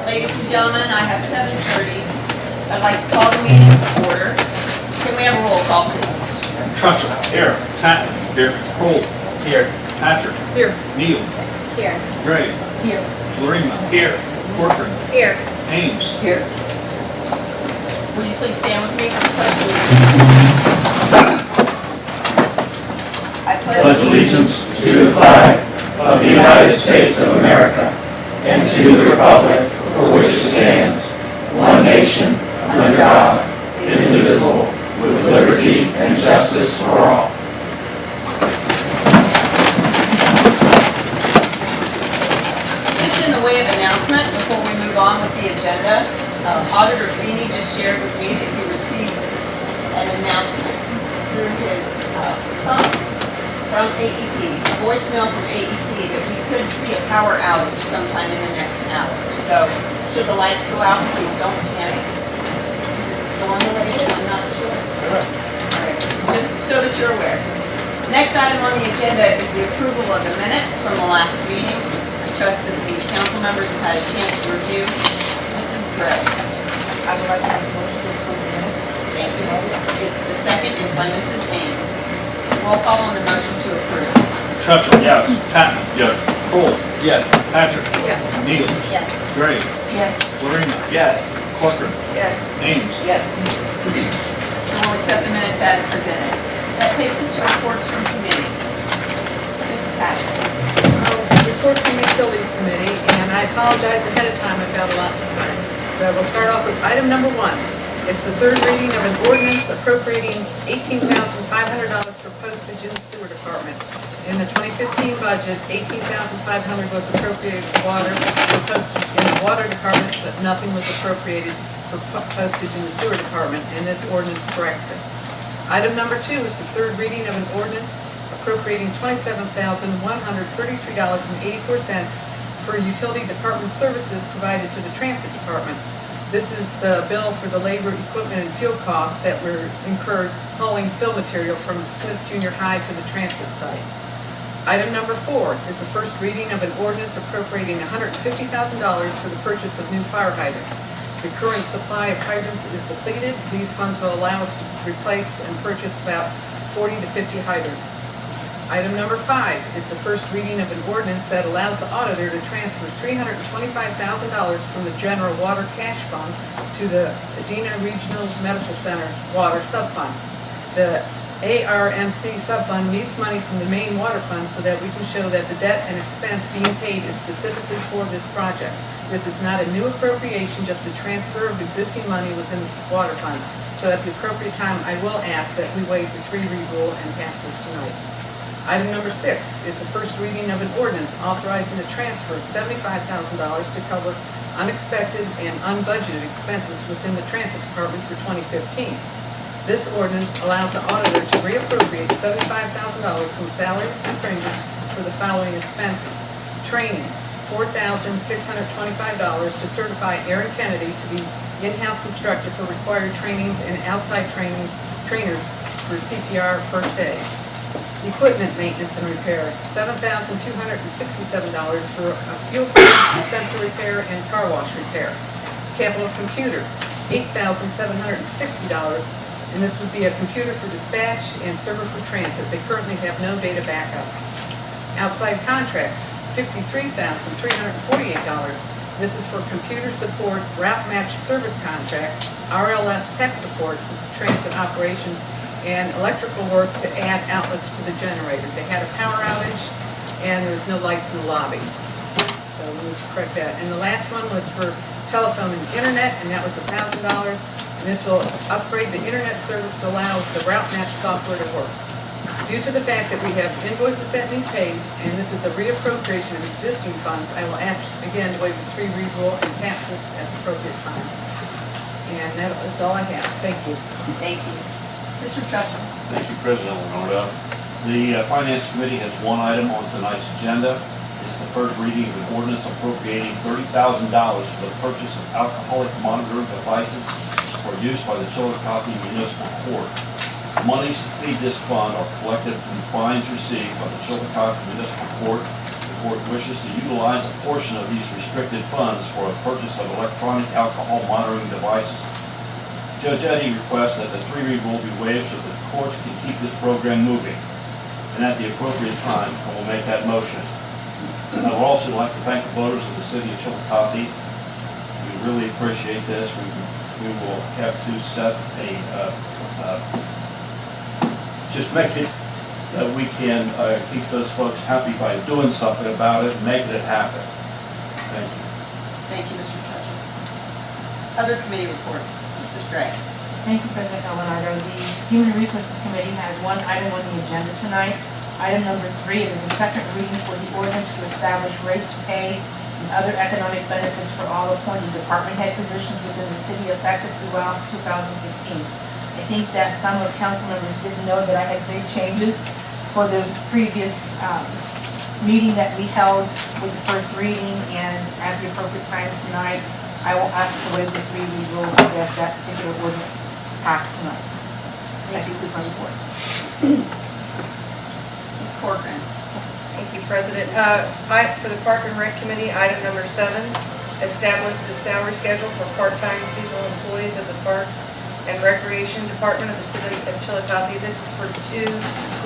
Ladies and gentlemen, I have 7:30. I'd like to call the meeting to order. Can we have a roll call, please? Trutchell. Here. Tatman. Here. Kroll. Here. Patrick. Here. Neal. Here. Gray. Here. Florina. Here. Corcoran. Here. Ames. Here. Will you please stand with me for the pledge of allegiance? I pledge allegiance to the flag of the United States of America and to the republic for which it stands, one nation, under God, indivisible, with liberty and justice for all. Just in the way of announcement, before we move on with the agenda, Auditor Feeney just shared with me that he received an announcement through his phone from AEP, a voicemail from AEP that we could see a power outage sometime in the next hour. So should the lights go out, please don't panic. Is it storm related? I'm not sure. All right. Just so that you're aware. Next item on the agenda is the approval of the minutes from the last meeting. I trust that the council members have had a chance to review. Mrs. Gray. I would like to make a motion to approve the minutes. Thank you. The second is by Mrs. Ames. Roll call on the motion to approve. Trutchell. Yes. Tatman. Yes. Kroll. Yes. Patrick. Yes. Neal. Yes. Gray. Yes. Florina. Yes. Corcoran. Yes. Ames. Yes. So we'll accept the minutes as presented. That takes us to reports from committees. Mrs. Patrick. Report from Utilities Committee, and I apologize ahead of time, I've got a lot to say. So we'll start off with item number 1. It's the third reading of an ordinance appropriating $18,500 for postage in the sewer department. In the 2015 budget, $18,500 was appropriated for postage in the water department, but nothing was appropriated for postage in the sewer department, and this ordinance corrects it. Item number 2 is the third reading of an ordinance appropriating $27,133.84 for utility department services provided to the transit department. This is the bill for the labor, equipment, and fuel costs that were incurred hauling fill material from Smith Junior High to the transit site. Item number 4 is the first reading of an ordinance appropriating $150,000 for the purchase of new fire hydrants. The current supply of hydrants is depleted. These funds will allow us to replace and purchase about 40 to 50 hydrants. Item number 5 is the first reading of an ordinance that allows the auditor to transfer $325,000 from the general water cash fund to the Adena Regional Medical Center water subfund. The ARMC subfund needs money from the main water fund so that we can show that the debt and expense being paid is specifically for this project. This is not a new appropriation, just a transfer of existing money within the water fund. So at the appropriate time, I will ask that we waive the 3-read rule and pass this tonight. Item number 6 is the first reading of an ordinance authorizing a transfer of $75,000 to cover unexpected and unbudgeted expenses within the transit department for 2015. This ordinance allows the auditor to reappropriate $75,000 from salaries and fringes for the following expenses. Training, $4,625 to certify Aaron Kennedy to be in-house instructor for required trainings and outside trainers for CPR first aid. Equipment maintenance and repair, $7,267 for a fuel sensor repair and car wash repair. Capital computer, $8,760, and this would be a computer for dispatch and server for transit. They currently have no data backup. Outside contracts, $53,348. This is for computer support, route match service contract, RLS tech support for transit operations, and electrical work to add outlets to the generator. They had a power outage and there was no lights in the lobby. So we need to correct that. And the last one was for telephone and internet, and that was $1,000. And this will upgrade the internet service to allow the route match software to work. Due to the fact that we have invoices that need paid, and this is a reappropriation of existing funds, I will ask again to waive the 3-read rule and pass this at the appropriate time. And that is all I have. Thank you. Thank you. Mr. Trutchell. Thank you, President Lenora. The Finance Committee has one item on tonight's agenda. It's the first reading of an ordinance appropriating $30,000 for the purchase of alcoholic monitoring devices for use by the Chillicothe Municipal Court. Monies to feed this fund are collected from fines received by the Chillicothe Municipal Court. The court wishes to utilize a portion of these restricted funds for a purchase of electronic alcohol monitoring devices. Judge Eddy requests that the three-read rule be waived so that the courts can keep this program moving. And at the appropriate time, I will make that motion. I would also like to thank the voters of the city of Chillicothe. We really appreciate this. We will have to set just make it that we can keep those folks happy by doing something about it and making it happen. Thank you. Thank you, Mr. Treasurer. Other committee reports. Mrs. Gray. Thank you, President Leonardo. The Human Resources Committee has one item on the agenda tonight. Item number 3 is a second reading for the ordinance to establish rates, pay, and other economic benefits for all appointed department head positions within the city effective throughout 2015. I think that some of council members didn't know that I had big changes for the previous meeting that we held with the first reading, and at the appropriate time tonight, I will ask to waive the 3-read rule to get that particular ordinance passed tonight. Thank you, This Mrs. report. Ms. Corcoran. Thank you, President. For the Park and Rec Committee, item number 7, establish the salary schedule for part-time seasonal employees of the Parks and Recreation Department of the City of Chillicothe. This is for 2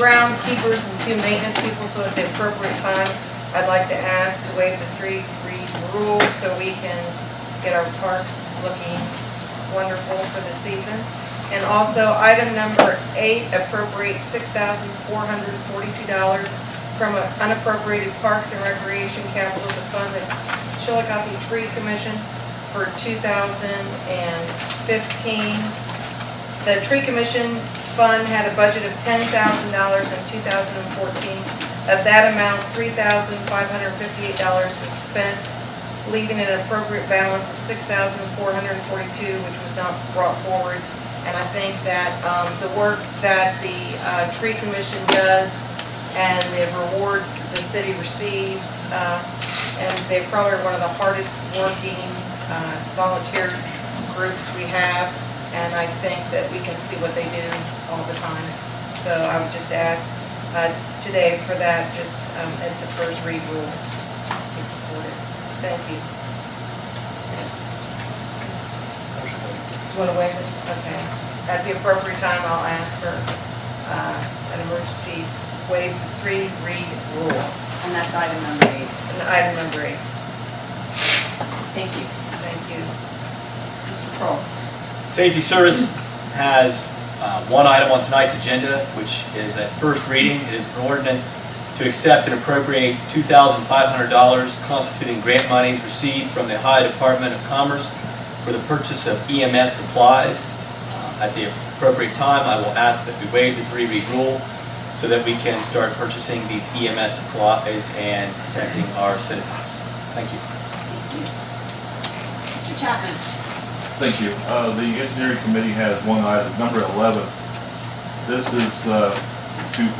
groundskeepers and 2 maintenance people, so at the appropriate time, I'd like to ask to waive the 3-read rule so we can get our parks looking wonderful for the season. And also, item number 8, appropriate $6,442 from an unappropriated Parks and Recreation capital to fund the Chillicothe Tree Commission for 2015. The Tree Commission Fund had a budget of $10,000 in 2014. Of that amount, $3,558 was spent, leaving an appropriate balance of $6,442, which was not brought forward. And I think that the work that the Tree Commission does and the rewards that the city receives, and they're probably one of the hardest working volunteer groups we have, and I think that we can see what they do all the time. So I would just ask today for that, just it's a first read rule to support it. Thank you. Want to waive it? Okay. At the appropriate time, I'll ask for an emergency waive the 3-read rule. And that's item number 8. And item number 8. Thank you. Thank you. Mr. Kroll. Safety Service has one item on tonight's agenda, which is at first reading. It is an ordinance to accept and appropriate $2,500 constituting grant monies received from the Ohio Department of Commerce for the purchase of EMS supplies. At the appropriate time, I will ask that we waive the 3-read rule so that we can start purchasing these EMS supplies and protecting our citizens. Thank you. Thank you. Mr. Chapman. Thank you. The Engineering Committee has one item, number 11. This is to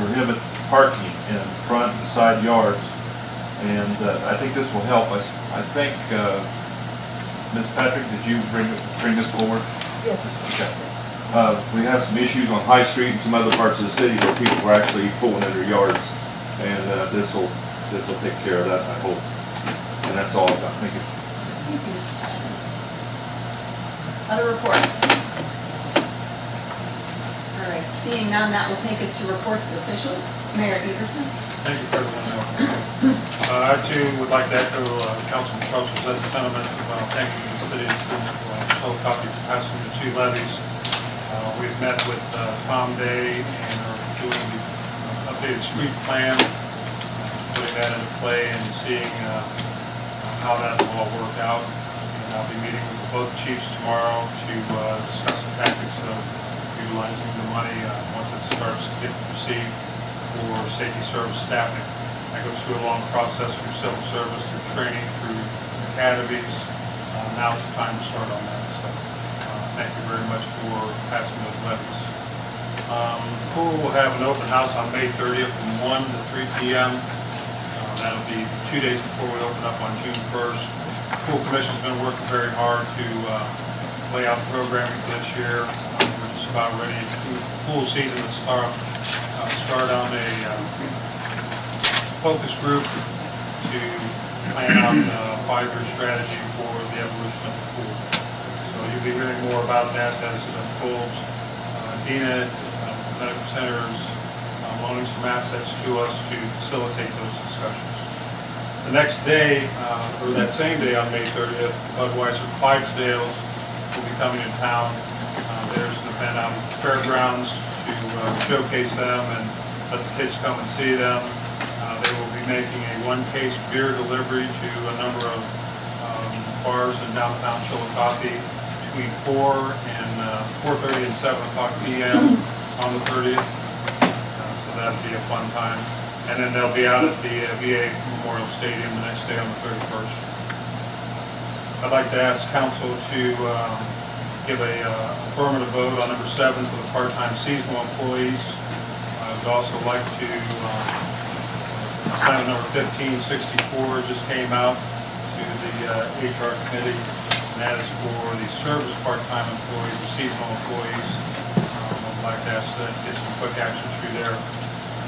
prohibit parking in front and side yards, and I think this will help us. I think, Ms. Patrick, did you bring this forward? Yes. Okay. We have some issues on High Street and some other parts of the city where people are actually pulling in their yards, and this will take care of that, I hope. And that's all I've got. Thank you. Thank you, Mr. Chapman. Other reports? All right, seeing none, that will take us to reports of officials. Mayor Everson. Thank you, President. I too would like to echo Councilman Schultz's sentiments about thanking the city of Chillicothe for passing the 2 levies. We've met with Tom Day and are doing the updated street plan, putting that into play and seeing how that will all work out. And I'll be meeting with both chiefs tomorrow to discuss the tactics of utilizing the money once it starts to get received for safety service staffing. That goes through a long process through civil service, through training, through academies. Now's the time to start on that. So thank you very much for passing those levies. The pool will have an open house on May 30th from 1 to 3 p.m. That'll be 2 days before we open up on June 1st. The pool commission's been working very hard to lay out programming for this year. We're just about ready for the pool season to start on a focus group to plan out a 5-year strategy for the evolution of the pool. So you'll be hearing more about that as it unfolds. Dina, medical centers, loaning some assets to us to facilitate those discussions. The next day, or that same day on May 30th, Budweiser Clydesdales will be coming in town. There's an event out at the fairgrounds to showcase them and let the kids come and see them. They will be making a 1-case beer delivery to a number of bars in downtown Chillicothe between 4:30 and 7 o'clock p.m. on the 30th. So that'll be a fun time. And then they'll be out at the VA Memorial Stadium the next day on the 31st. I'd like to ask council to give a affirmative vote on number 7 for the part-time seasonal employees. I would also like to sign number 1564 just came out to the HR committee, and that is for the service part-time employees, or seasonal employees. I'd like to ask that get some quick action through there.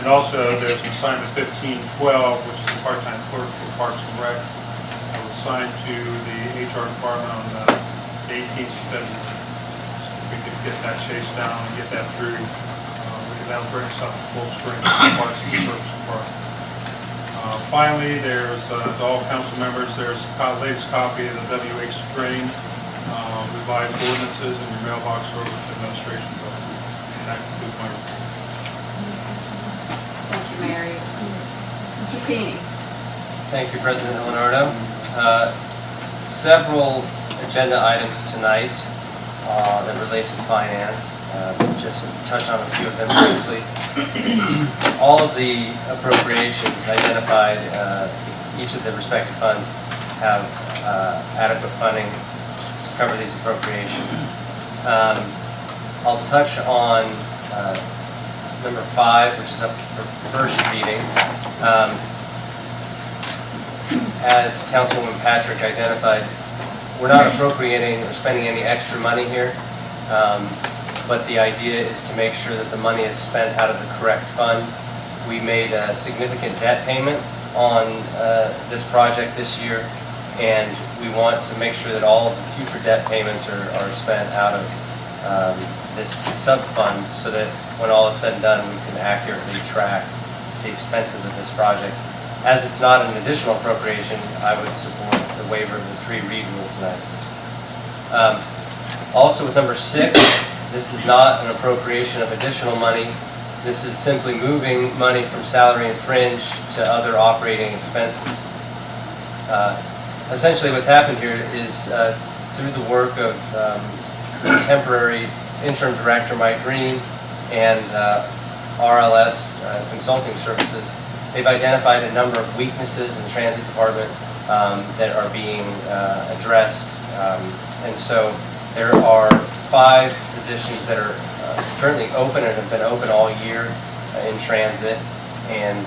And also, there's an assignment 1512, which is the part-time clerk for Parks and Rec. I was assigned to the HR department on the 18th of February. So if we could get that chased down and get that through, that'll bring us up to full strength to the Parks and Service Department. Finally, there's, to all council members, there's a latest copy of the WH Drain revised ordinances in your mailbox or with the administration building. And that concludes my report. Thank you, Mary. Mr. Feeney. Thank you, President Leonardo. Several agenda items tonight that relate to finance. Just touch on a few of them briefly. All of the appropriations identified, each of the respective funds have adequate funding to cover these appropriations. I'll touch on number 5, which is up for first reading. As Councilwoman Patrick identified, we're not appropriating or spending any extra money here, but the idea is to make sure that the money is spent out of the correct fund. We made a significant debt payment on this project this year, and we want to make sure that all of the future debt payments are spent out of this sub-fund so that when all is said and done, we can accurately track the expenses of this project. As it's not an additional appropriation, I would support the waiver of the 3-read rule tonight. Also with number 6, this is not an appropriation of additional money. This is simply moving money from salary and fringe to other operating expenses. Essentially what's happened here is through the work of the temporary interim director Mike Green and RLS Consulting Services, they've identified a number of weaknesses in the transit department that are being addressed. And so there are 5 positions that are currently open and have been open all year in transit. And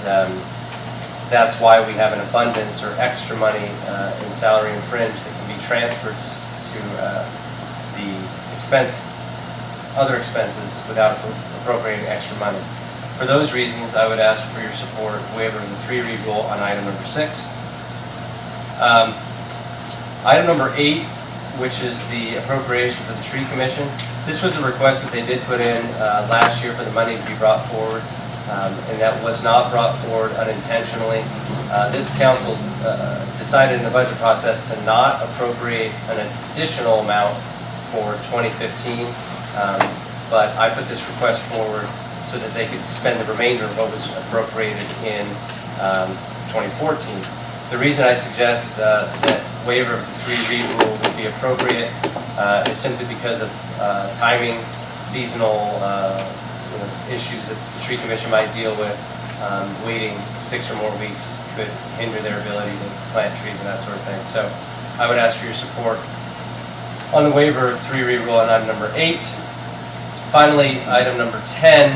that's why we have an abundance or extra money in salary and fringe that can be transferred to the other expenses without appropriating extra money. For those reasons, I would ask for your support waiver of the 3-read rule on item number 6. Item number 8, which is the appropriation for the tree commission. This was a request that they did put in last year for the money to be brought forward, and that was not brought forward unintentionally. This council decided in the budget process to not appropriate an additional amount for 2015, but I put this request forward so that they could spend the remainder of what was appropriated in 2014. The reason I suggest that waiver of the 3-read rule would be appropriate is simply because of timing, seasonal issues that the tree commission might deal with. Waiting 6 or more weeks could hinder their ability to plant trees and that sort of thing. So I would ask for your support on the waiver of 3-read rule on item number 8. Finally, item number 10,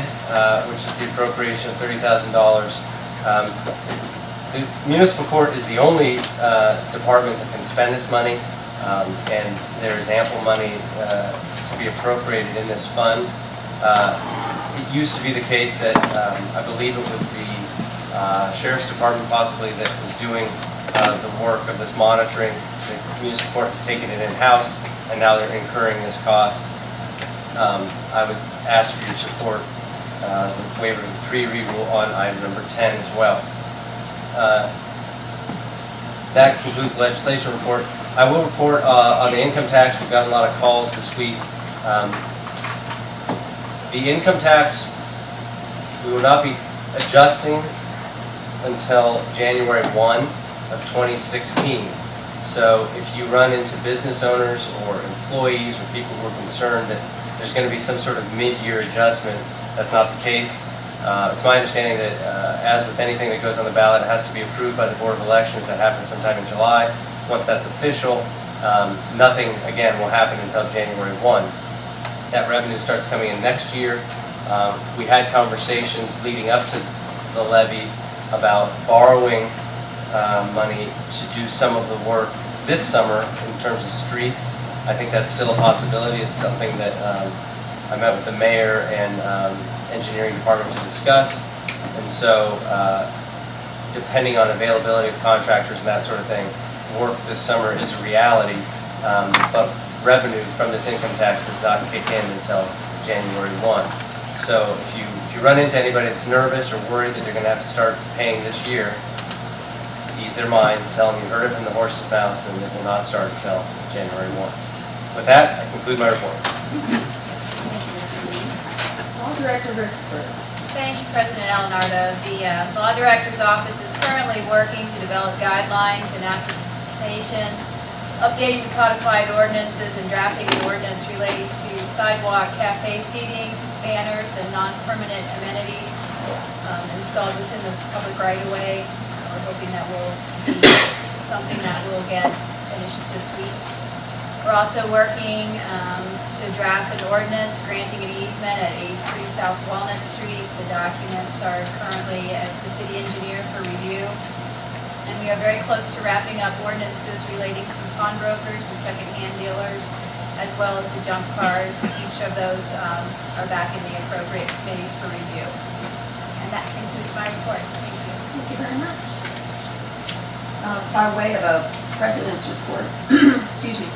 which is the appropriation of $30,000. The municipal court is the only department that can spend this money, and there is ample money to be appropriated in this fund. It used to be the case that I believe it was the Sheriff's Department possibly that was doing the work of this monitoring. The municipal court has taken it in-house, and now they're incurring this cost. I would ask for your support, the waiver of the 3-read rule on item number 10 as well. That concludes the legislation report. I will report on the income tax. We've gotten a lot of calls this week. The income tax, we will not be adjusting until January 1 of 2016. So if you run into business owners or employees or people who are concerned that there's going to be some sort of mid-year adjustment, that's not the case. It's my understanding that as with anything that goes on the ballot, it has to be approved by the Board of Elections. That happens sometime in July. Once that's official, nothing, again, will happen until January 1. That revenue starts coming in next year. We had conversations leading up to the levy about borrowing money to do some of the work this summer in terms of streets. I think that's still a possibility. It's something that I met with the mayor and engineering department to discuss. And so, depending on availability of contractors and that sort of thing, work this summer is a reality. But revenue from this income tax does not kick in until January 1. So if you run into anybody that's nervous or worried that they're going to have to start paying this year, ease their mind, tell them you heard it from the horse's mouth, and it will not start until January 1. With that, I conclude my report. Thank you, Mr. Reed. Law Director Rutherford. Thank you, President Alenardo. The Law Director's Office is currently working to develop guidelines and applications, updating the codified ordinances and drafting an ordinance relating to sidewalk cafe seating, banners, and non-permanent amenities installed within the public right-of-way. We're hoping that will be something that will get finished this week. We're also working to draft an ordinance granting an easement at 83 South Walnut Street. The documents are currently at the city engineer for review. And we are very close to wrapping up ordinances relating to pawnbrokers and secondhand dealers, as well as the junk cars. Each of those are back in the appropriate committees for review. And that concludes my report. Thank you. Thank you very much. By way of a president's report, excuse me,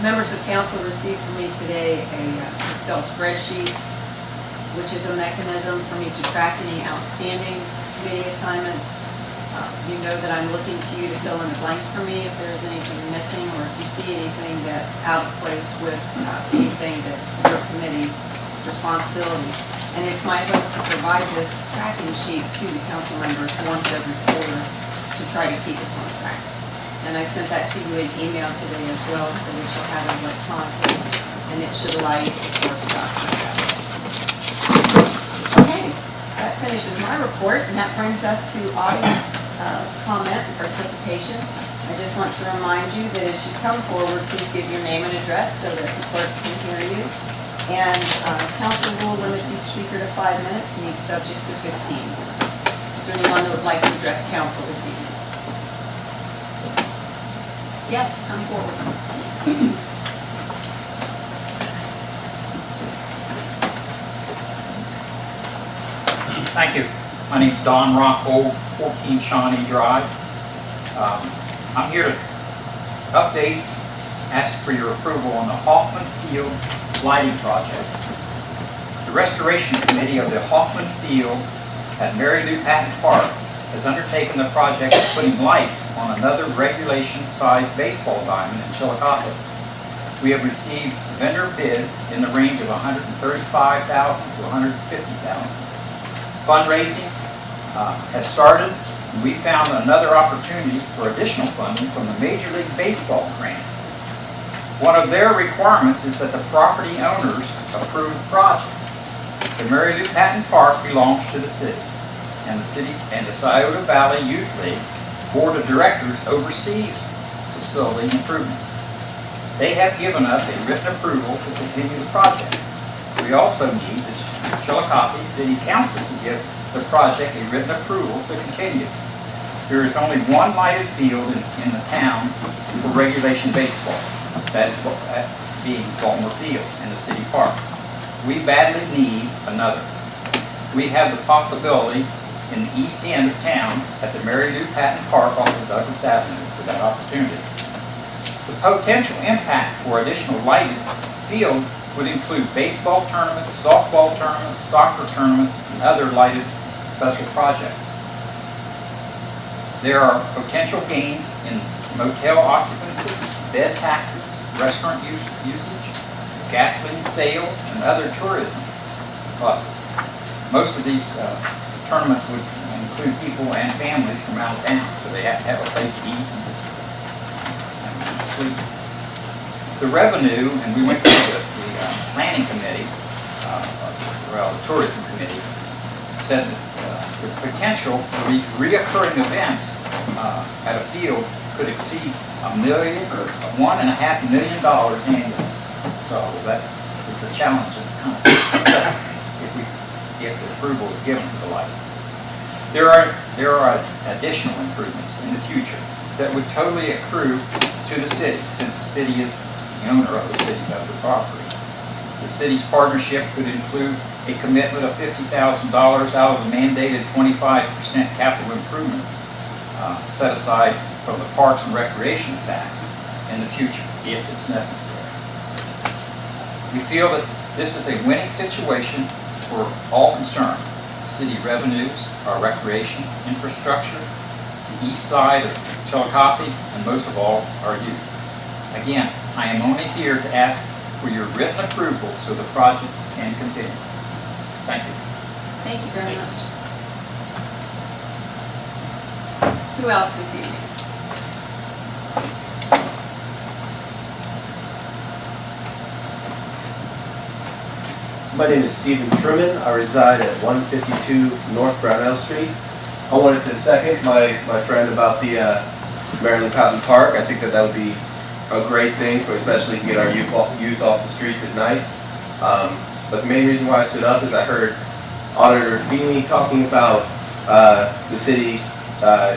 members of council received from me today an Excel spreadsheet, which is a mechanism for me to track any outstanding committee assignments. You know that I'm looking to you to fill in the blanks for me if there's anything missing, or if you see anything that's out of place with anything that's your committee's responsibility. And it's my hope to provide this tracking sheet to the council members once every quarter to try to keep us on track. And I sent that to you in email today as well, so that you'll have it electronically, and it should allow you to sort the documents out. Okay, that finishes my report, and that brings us to audience comment and participation. I just want to remind you that as you come forward, please give your name and address so that the clerk can hear you. And council rule limits each speaker to 5 minutes and each subject to 15 minutes. Is there anyone that would like to address council this evening? Yes, come forward. Thank you. My name's Don Rockhold, 14 Shawnee Drive. I'm here to update, ask for your approval on the Hoffman Field lighting project. The Restoration Committee of the Hoffman Field at Mary Lou Patton Park has undertaken the project of putting lights on another regulation-sized baseball diamond in Chillicothe. We have received vendor bids in the range of $135,000 to $150,000. Fundraising has started, and we found another opportunity for additional funding from the Major League Baseball grant. One of their requirements is that the property owners approve the project. The Mary Lou Patton Park belongs to the city, and the Scioto Valley Youth League Board of Directors oversees facility improvements. They have given us a written approval to continue the project. We also need the Chillicothe City Council to give the project a written approval to continue. There is only one lighted field in the town for regulation baseball. That being Balmer Field in the city park. We badly need another. We have the possibility in the east end of town at the Mary Lou Patton Park off of Douglas Avenue for that opportunity. The potential impact for additional lighted field would include baseball tournaments, softball tournaments, soccer tournaments, and other lighted special projects. There are potential gains in motel occupancy, bed taxes, restaurant usage, gasoline sales, and other tourism losses. Most of these tournaments would include people and families from out of town, so they have to have a place to eat and sleep. The revenue, and we went to the planning committee, the tourism committee, said that the potential for these reoccurring events at a field could exceed $1 million or $1.5 million annually. So that is the challenge that's kind of if the approval is given for the lights. There are additional improvements in the future that would totally accrue to the city, since the city is the owner of the property. The city's partnership could include a commitment of $50,000 out of the mandated 25% capital improvement set aside from the Parks and Recreation tax in the future, if it's necessary. We feel that this is a winning situation for all concerned: city revenues, our recreation infrastructure, the east side of Chillicothe, and most of all, our youth. Again, I am only here to ask for your written approval so the project can continue. Thank you. Thank you very much. Who else this evening? My name is Stephen Truman. I reside at 152 North Brownell Street. I wanted to second my friend about the Maryland Patton Park. I think that would be a great thing, especially to get our youth off the streets at night. But the main reason why I stood up is I heard Auditor Feeney talking about the city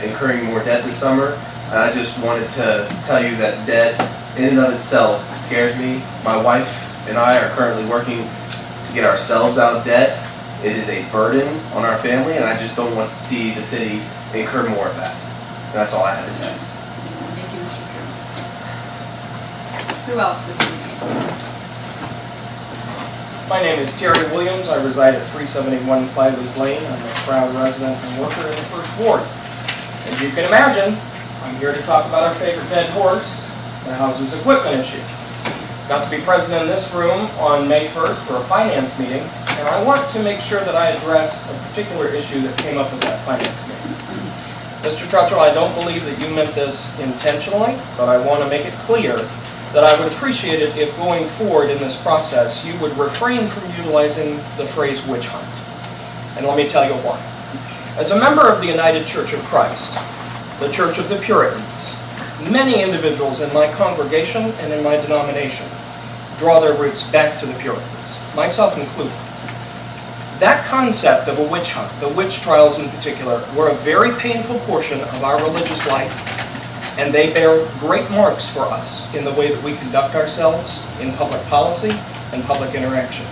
incurring more debt this summer. And I just wanted to tell you that debt in and of itself scares me. My wife and I are currently working to get ourselves out of debt. It is a burden on our family, and I just don't want to see the city incur more of that. And that's all I had to say. Thank you, Mr. Truman. Who else this evening? My name is Terry Williams. I reside at 371 Flyleys Lane. I'm a proud resident and worker in the First Ward. As you can imagine, I'm here to talk about our favorite dead horse, the house's equipment issue. Got to be present in this room on May 1st for a finance meeting, and I want to make sure that I address a particular issue that came up at that finance meeting. Mr. Trutchell, I don't believe that you meant this intentionally, but I want to make it clear that I would appreciate it if going forward in this process, you would refrain from utilizing the phrase witch hunt. And let me tell you why. As a member of the United Church of Christ, the Church of the Puritans, many individuals in my congregation and in my denomination draw their roots back to the Puritans, myself included. That concept of a witch hunt, the witch trials in particular, were a very painful portion of our religious life, and they bear great marks for us in the way that we conduct ourselves in public policy and public interaction.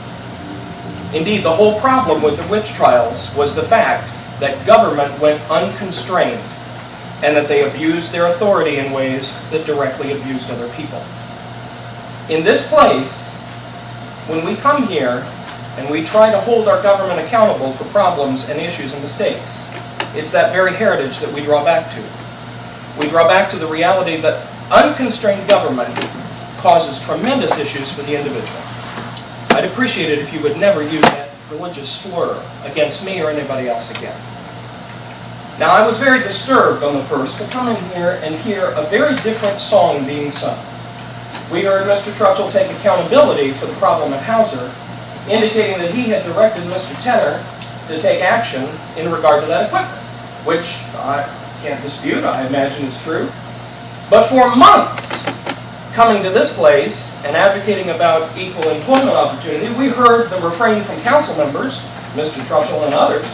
Indeed, the whole problem with the witch trials was the fact that government went unconstrained and that they abused their authority in ways that directly abused other people. In this place, when we come here and we try to hold our government accountable for problems and issues and mistakes, it's that very heritage that we draw back to. We draw back to the reality that unconstrained government causes tremendous issues for the individual. I'd appreciate it if you would never use that religious slur against me or anybody else again. Now, I was very disturbed on the first to come in here and hear a very different song being sung. We heard Mr. Trutchell take accountability for the problem at Hauser, indicating that he had directed Mr. Tenner to take action in regard to that equipment, which I can't dispute, I imagine it's true. But for months, coming to this place and advocating about equal employment opportunity, we heard the refrain from council members, Mr. Trutchell and others,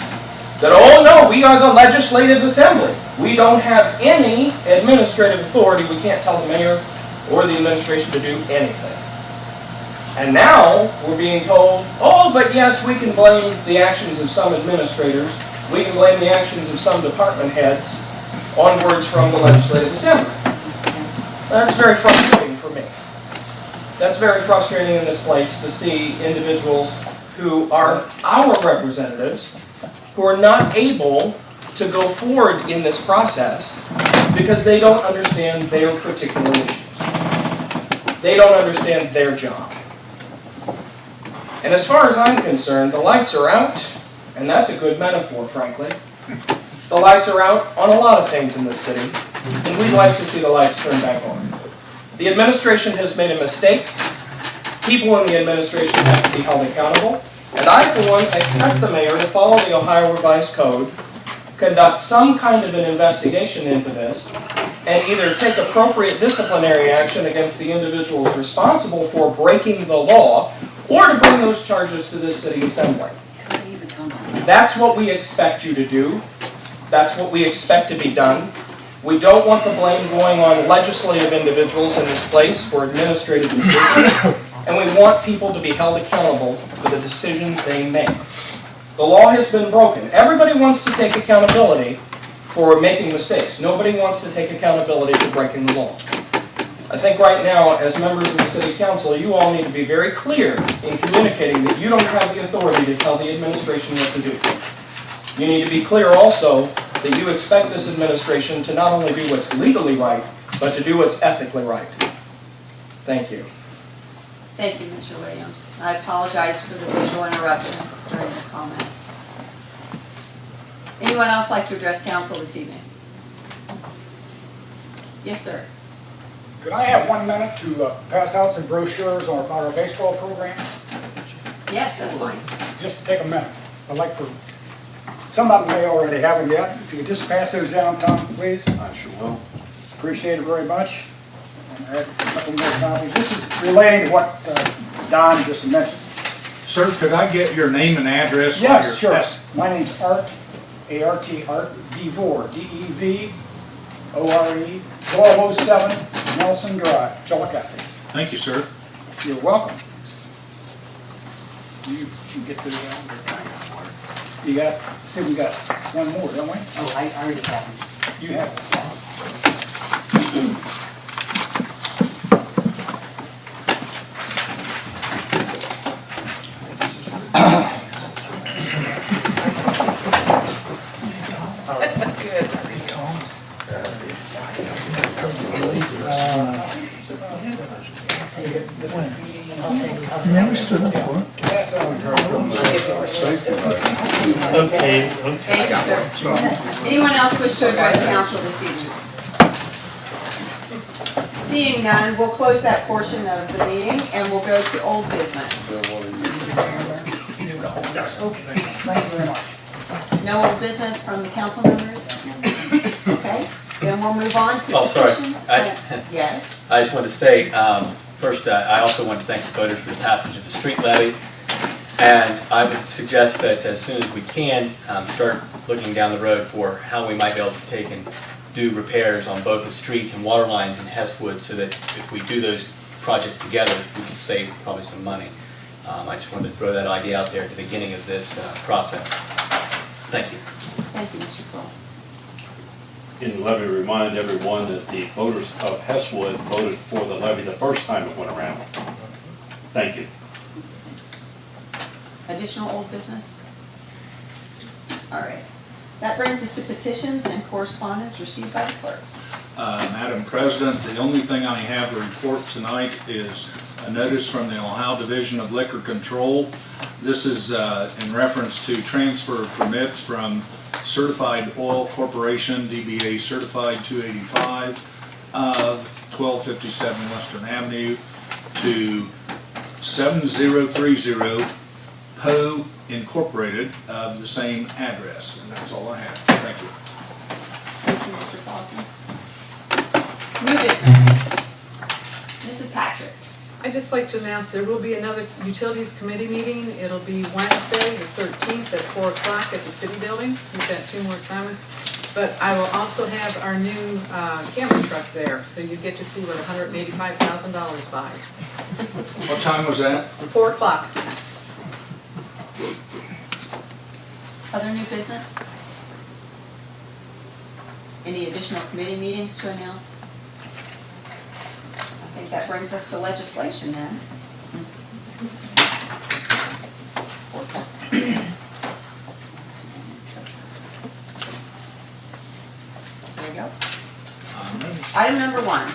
that, oh no, we are the legislative assembly. We don't have any administrative authority. We can't tell the mayor or the administration to do anything. And now we're being told, oh, but yes, we can blame the actions of some administrators we can blame the actions of some department heads on words from the legislative assembly. That's very frustrating for me. That's very frustrating in this place to see individuals who are our representatives who are not able to go forward in this process because they don't understand their particular issues. They don't understand their job. And as far as I'm concerned, the lights are out, and that's a good metaphor, frankly. The lights are out on a lot of things in this city, and we'd like to see the lights turned back on. The administration has made a mistake. People in the administration have to be held accountable. And I, for one, expect the mayor to follow the Ohio Revised Code, conduct some kind of an investigation into this, and either take appropriate disciplinary action against the individuals responsible for breaking the law, or to bring those charges to this city assembly. That's what we expect you to do. That's what we expect to be done. We don't want the blame going on legislative individuals in this place for administrative decisions, and we want people to be held accountable for the decisions they make. The law has been broken. Everybody wants to take accountability for making mistakes. Nobody wants to take accountability for breaking the law. I think right now, as members of the City Council, you all need to be very clear in communicating that you don't have the authority to tell the administration what to do. You need to be clear also that you expect this administration to not only do what's legally right, but to do what's ethically right. Thank you. Thank you, Mr. Williams. I apologize for the visual interruption during the comments. Anyone else like to address council this evening? Yes, sir. Could I have 1 minute to pass out some brochures about our baseball program? Yes, that's fine. Just take a minute. I'd like for, some of them may already have them yet. If you could just pass those down, Tom, please. I sure will. Appreciate it very much. And I have a couple more copies. This is relating to what Don just mentioned. Sir, could I get your name and address? Yes, sure. My name's Art, A-R-T, Art Devore, D-E-V-O-R-E, 1207 Nelson Drive, Chillicothe. Thank you, sir. You're welcome. You can get to the, you got, see, we got one more, don't we? Oh, I already have them. You have it. Never stood up for it. Thank you, sir. Anyone else wish to address council this evening? Seeing none, we'll close that portion of the meeting and we'll go to old business. Thank you very much. No old business from the council members? Okay, then we'll move on to Oh, sorry. petitions. Yes? I just wanted to say, first, I also want to thank the voters for the passage of the street levy. And I would suggest that as soon as we can, start looking down the road for how we might be able to take and do repairs on both the streets and water lines in Hesswood so that if we do those projects together, we can save probably some money. I just wanted to throw that idea out there at the beginning of this process. Thank you. Thank you, Mr. Kroll. And let me remind everyone that the voters of Hesswood voted for the levy the first time it went around. Thank you. Additional old business? All right. That brings us to petitions and correspondence received by the clerk. Madam President, the only thing I have to report tonight is a notice from the Ohio Division of Liquor Control. This is in reference to transfer of permits from Certified Oil Corporation, DBA Certified 285 of 1257 Western Avenue to 7030 Poe Incorporated of the same address. And that's all I have. Thank you. Thank you, Mr. Clausen. New business. Mrs. Patrick. I'd just like to announce there will be another Utilities Committee meeting. It'll be Wednesday, the 13th at 4 o'clock at the City Building. We've got 2 more assignments. But I will also have our new camera truck there, so you get to see what $185,000 buys. What time was that? 4 o'clock. Other new business? Any additional committee meetings to announce? I think that brings us to legislation then. There you go. Item number 1.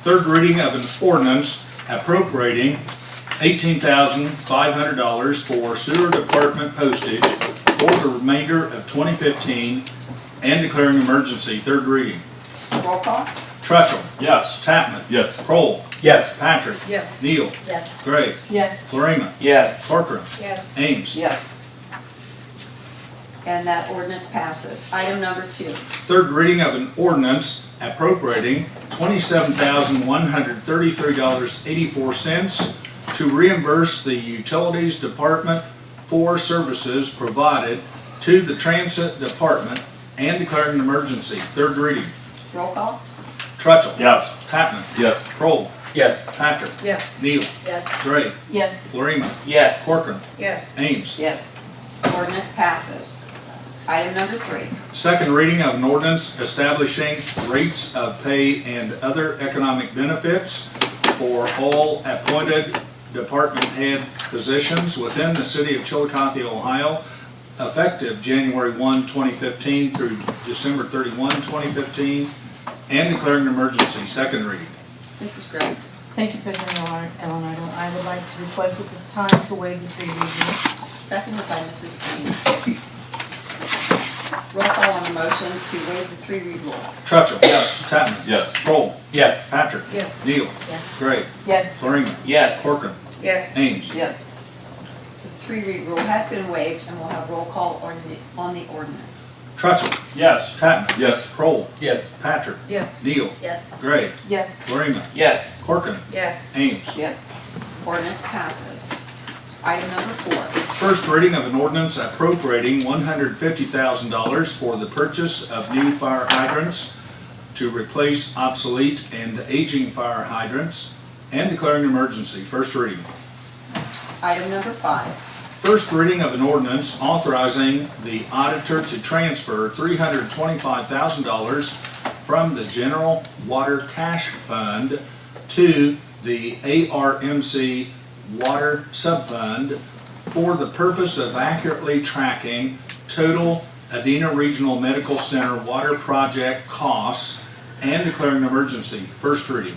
Third reading of an ordinance appropriating $18,500 for sewer department postage for the remainder of 2015 and declaring emergency. Third reading. Roll call? Trutchell. Yes. Tatman. Yes. Kroll. Yes. Patrick. Yes. Neal. Yes. Gray. Yes. Florina. Yes. Corcoran. Yes. Ames. Yes. And that ordinance passes. Item number 2. Third reading of an ordinance appropriating $27,133.84 to reimburse the Utilities Department for services provided to the Transit Department and declaring an emergency. Third reading. Roll call? Trutchell. Yes. Tatman. Yes. Kroll. Yes. Patrick. Yes. Neal. Yes. Gray. Yes. Florina. Yes. Corcoran. Yes. Ames. Yes. Ordinance passes. Item number 3. Second reading of an ordinance establishing rates of pay and other economic benefits for all appointed department head positions within the city of Chillicothe, Ohio, effective January 1, 2015 through December 31, 2015, and declaring an emergency. Second reading. Mrs. Gray. Thank you, President Eleanor. I would like to request at this time to waive the 3 reading. Seconded by Mrs. Ames. Roll call on the motion to waive the 3-read rule. Trutchell. Yes. Tatman. Yes. Kroll. Yes. Patrick. Yes. Neal. Yes. Gray. Yes. Florina. Yes. Corcoran. Yes. Ames. Yes. The 3-read rule has been waived and we'll have roll call on the ordinance. Trutchell. Yes. Tatman. Yes. Kroll. Yes. Patrick. Yes. Neal. Yes. Gray. Yes. Florina. Yes. Corcoran. Yes. Ames. Yes. Ordinance passes. Item number 4. First reading of an ordinance appropriating $150,000 for the purchase of new fire hydrants to replace obsolete and aging fire hydrants and declaring an emergency. First reading. Item number 5. First reading of an ordinance authorizing the auditor to transfer $325,000 from the General Water Cash Fund to the ARMC Water Subfund for the purpose of accurately tracking total Adena Regional Medical Center water project costs and declaring an emergency. First reading.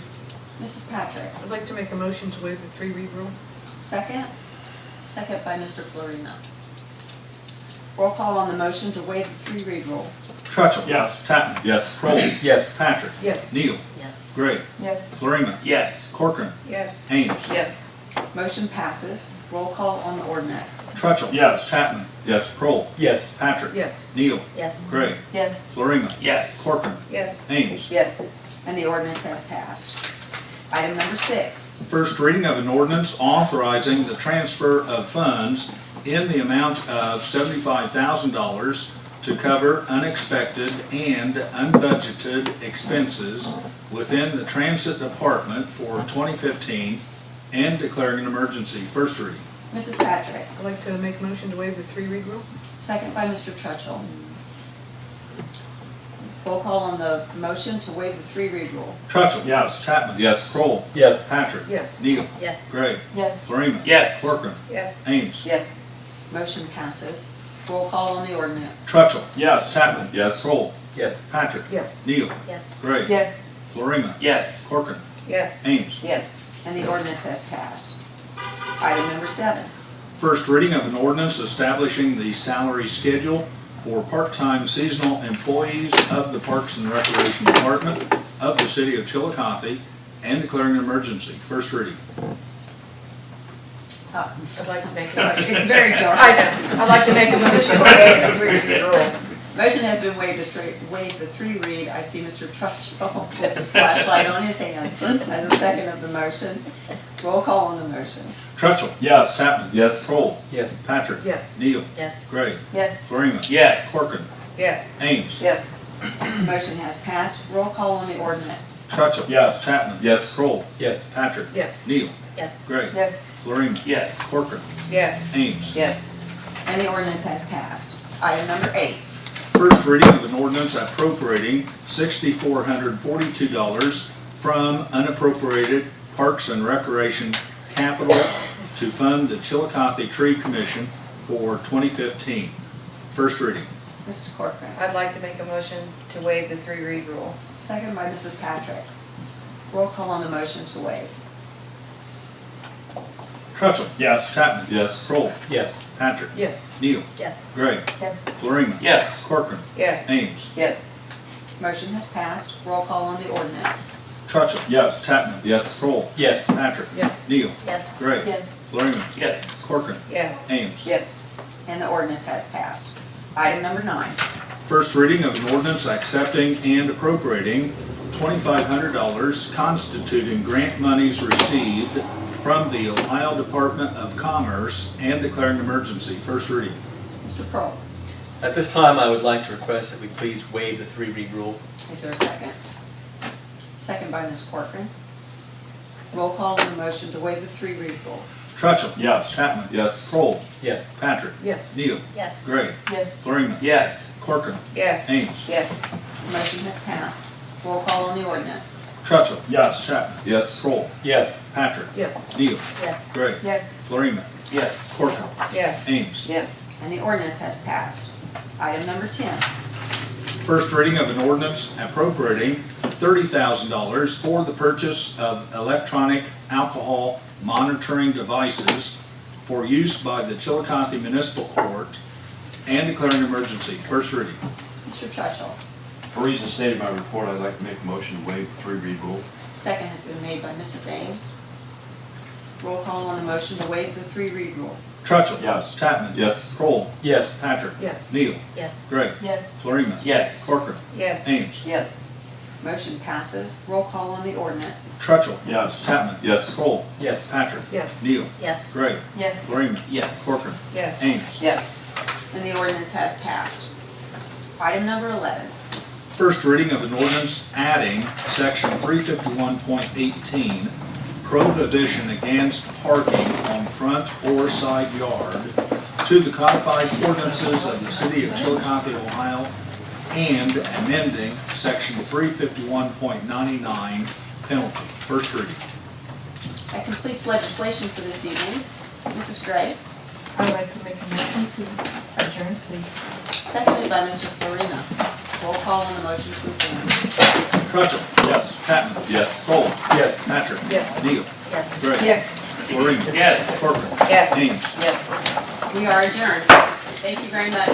Mrs. Patrick. I'd like to make a motion to waive the 3-read rule. Second. Second by Mr. Florina. Roll call on the motion to waive the 3-read rule. Trutchell. Yes. Tatman. Yes. Kroll. Yes. Patrick. Yes. Neal. Yes. Gray. Yes. Florina. Yes. Corcoran. Yes. Ames. Yes. Motion passes. Roll call on the ordinance. Trutchell. Yes. Tatman. Yes. Kroll. Yes. Patrick. Yes. Neal. Yes. Gray. Yes. Florina. Yes. Corcoran. Yes. Ames. Yes. And the ordinance has passed. Item number 6. First reading of an ordinance authorizing the transfer of funds in the amount of $75,000 to cover unexpected and unbudgeted expenses within the Transit Department for 2015 and declaring an emergency. First reading. Mrs. Patrick. I'd like to make a motion to waive the 3-read rule. Second by Mr. Trutchell. Roll call on the motion to waive the 3-read rule. Trutchell. Yes. Tatman. Yes. Kroll. Yes. Patrick. Yes. Neal. Yes. Gray. Yes. Florina. Yes. Corcoran. Yes. Ames. Yes. Motion passes. Roll call on the ordinance. Trutchell. Yes. Tatman. Yes. Kroll. Yes. Patrick. Yes. Neal. Yes. Gray. Yes. Florina. Yes. Corcoran. Yes. Ames. Yes. And the ordinance has passed. Item number 7. First reading of an ordinance establishing the salary schedule for part-time seasonal employees of the Parks and Recreation Department of the City of Chillicothe and declaring an emergency. First reading. Oh, I'm I'd like to make a sorry. motion. It's very dark. I know. I'd like to make a motion to waive the 3-read rule. Motion has been waived to waive the 3-read. I see Mr. Trutchell with the flashlight on his hand as a second of the motion. Roll call on the motion. Trutchell. Yes. Tatman. Yes. Kroll. Yes. Patrick. Yes. Neal. Yes. Gray. Yes. Florina. Yes. Corcoran. Yes. Ames. Yes. Motion has passed. Roll call on the ordinance. Trutchell. Yes. Tatman. Yes. Kroll. Yes. Patrick. Yes. Neal. Yes. Gray. Yes. Florina. Yes. Corcoran. Yes. Ames. Yes. And the ordinance has passed. Item number 8. First reading of an ordinance appropriating $6,442 from unappropriated Parks and Recreation capital to fund the Chillicothe Tree Commission for 2015. First reading. Mrs. Corcoran. I'd like to make a motion to waive the 3-read rule. Second by Mrs. Patrick. Roll call on the motion to waive. Trutchell. Yes. Chapman. Yes. Kroll. Yes. Patrick. Yes. Neal. Yes. Gray. Yes. Florina. Yes. Corcoran. Yes. Ames. Yes. Motion has passed. Roll call on the ordinance. Trutchell. Yes. Chapman. Yes. Kroll. Yes. Patrick. Yes. Neal. Yes. Gray. Yes. Florina. Yes. Corcoran. Yes. Ames. Yes. And the ordinance has passed. Item number 9. First reading of an ordinance accepting and appropriating $2,500 constituting grant monies received from the Ohio Department of Commerce and declaring an emergency. First reading. Mr. Pearl. At this time, I would like to request that we please waive the 3-read rule. Is there a second? Second by Ms. Corcoran. Roll call on the motion to waive the 3-read rule. Trutchell. Yes. Chapman. Yes. Kroll. Yes. Patrick. Yes. Neal. Yes. Gray. Yes. Florina. Yes. Corcoran. Yes. Ames. Yes. Motion has passed. Roll call on the ordinance. Trutchell. Yes. Chapman. Yes. Kroll. Yes. Patrick. Yes. Neal. Yes. Gray. Yes. Florina. Yes. Corcoran. Yes. Ames. Yes. And the ordinance has passed. Item number 10. First reading of an ordinance appropriating $30,000 for the purchase of electronic alcohol monitoring devices for use by the Chillicothe Municipal Court and declaring an emergency. First reading. Mr. Churchill. For reasons stated in my report, I'd like to make a motion to waive the 3-read rule. Second has been made by Mrs. Ames. Roll call on the motion to waive the 3-read rule. Trutchell. Yes. Chapman. Yes. Kroll. Yes. Patrick. Yes. Neal. Yes. Gray. Yes. Florina. Yes. Corcoran. Yes. Ames. Yes. Motion passes. Roll call on the ordinance. Trutchell. Yes. Chapman. Yes. Kroll. Yes. Patrick. Yes. Neal. Yes. Gray. Yes. Florina. Yes. Corcoran. Yes. Ames. Yes. And the ordinance has passed. Item number 11. First reading of an ordinance adding section 351.18, prohibition against parking on front or side yard, to the codified ordinances of the city of Chillicothe, Ohio, and amending section 351.99, penalty. First reading. That completes legislation for this evening. Mrs. Gray. I would like to make a motion to adjourn, please. Seconded by Mr. Florina. Roll call on the motion to adjourn. Trutchell. Yes. Chapman. Yes. Kroll. Yes. Patrick. Yes. Neal. Yes. Gray. Yes. Florina. Yes. Corcoran. Yes. Ames. Yes. We are adjourned. Thank you very much.